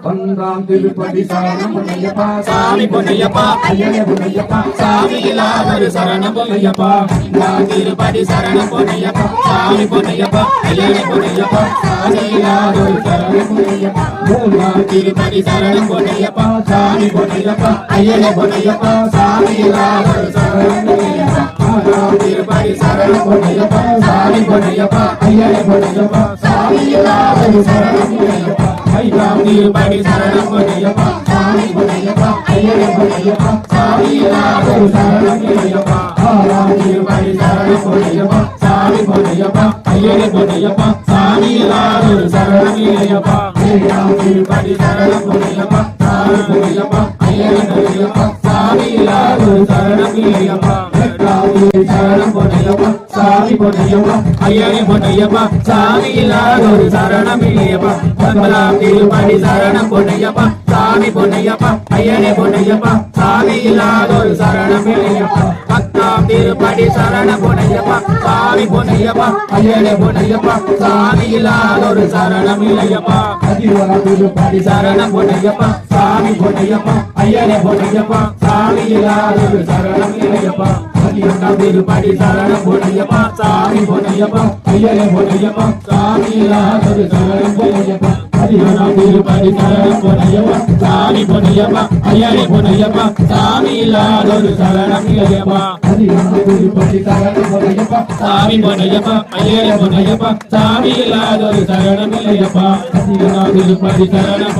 ஒன்றாம் திருப்படி சரணம் பொன்னையப்பா சாமி பொன்னையப்பா ஐயனே பொன்னையப்பா சாமி இல்லாதொரு சரணம் பொன்னையப்பா நான் திருப்படி சரணம் பொன்னையப்பா சாமி பொன்னையப்பா ஐயனே பொன்னையப்பா சாமி இல்லாதொரு சரணம் பொன்னையப்பா மூன்றாம் திருப்படி சரணம் பொன்னையப்பா சாமி பொன்னையப்பா ஐயனே பொன்னையப்பா சாமி இல்லாதொரு சரணம் பொன்னையப்பா ஆறாம் திருப்படி சரணம் பொன்னையப்பா சாமி பொன்னையப்பா ஐயனே பொன்னையப்பா சாமி இல்லாதொரு சரணம் பொன்னையப்பா ஐந்தாம் திருப்படி சரணம் பொன்னையப்பா சாமி பொன்னையப்பா ஐயனே பொன்னையப்பா சாமி இல்லாதொரு சரணம் பொன்னையப்பா ஆறாம் திருப்படி சரணம் பொன்னையப்பா சாமி பொன்னையப்பா ஐயனே பொன்னையப்பா சாமி இல்லாதொரு சரணம் பொன்னையப்பா ஏழாம் திருப்படி சரணம் பொன்னையப்பா சாமி பொன்னையப்பா ஐயனே பொன்னையப்பா சாமி இல்லாதொரு சரணம் பொன்னையப்பா எட்டாம் சரணம் பொன்னையப்பா சாமி பொன்னையப்பா ஐயனே பொன்னையப்பா சாமி இல்லாதொரு சரணம் பொன்னையப்பா ஒன்பதாம் திருப்படி சரணம் பொன்னையப்பா சாமி பொன்னையப்பா ஐயனே பொன்னையப்பா சாமி இல்லாதொரு சரணம் பொன்னையப்பா பத்தாம் திருப்படி சரணம் பொன்னையப்பா சாமி பொன்னையப்பா ஐயனே பொன்னையப்பா சாமி இல்லாதொரு சரணம் பொன்னையப்பா பதினோராம் திருப்படி சரணம் பொன்னையப்பா சாமி பொன்னையப்பா ஐயனே பொன்னையப்பா சாமி இல்லாதொரு சரணம் பொன்னையப்பா பதினொன்றாம் திருப்படி சரணம் பொன்னையப்பா சாமி பொன்னையப்பா ஐயனே பொன்னையப்பா சாமி இல்லாதொரு சரணம் பொன்னையப்பா பதினொன்றாம் திருப்படி சரணம் பொன்னையப்பா சாமி பொன்னையப்பா ஐயனே பொன்னையப்பா சாமி இல்லாதொரு சரணம் பொன்னையப்பா பதினொன்றாம் திருப்படி சரணம் பொன்னையப்பா சாமி பொன்னையப்பா ஐயனே பொன்னையப்பா சாமி இல்லாதொரு சரணம் பொன்னையப்பா பதினொன்றாம் திருப்படி சரணம்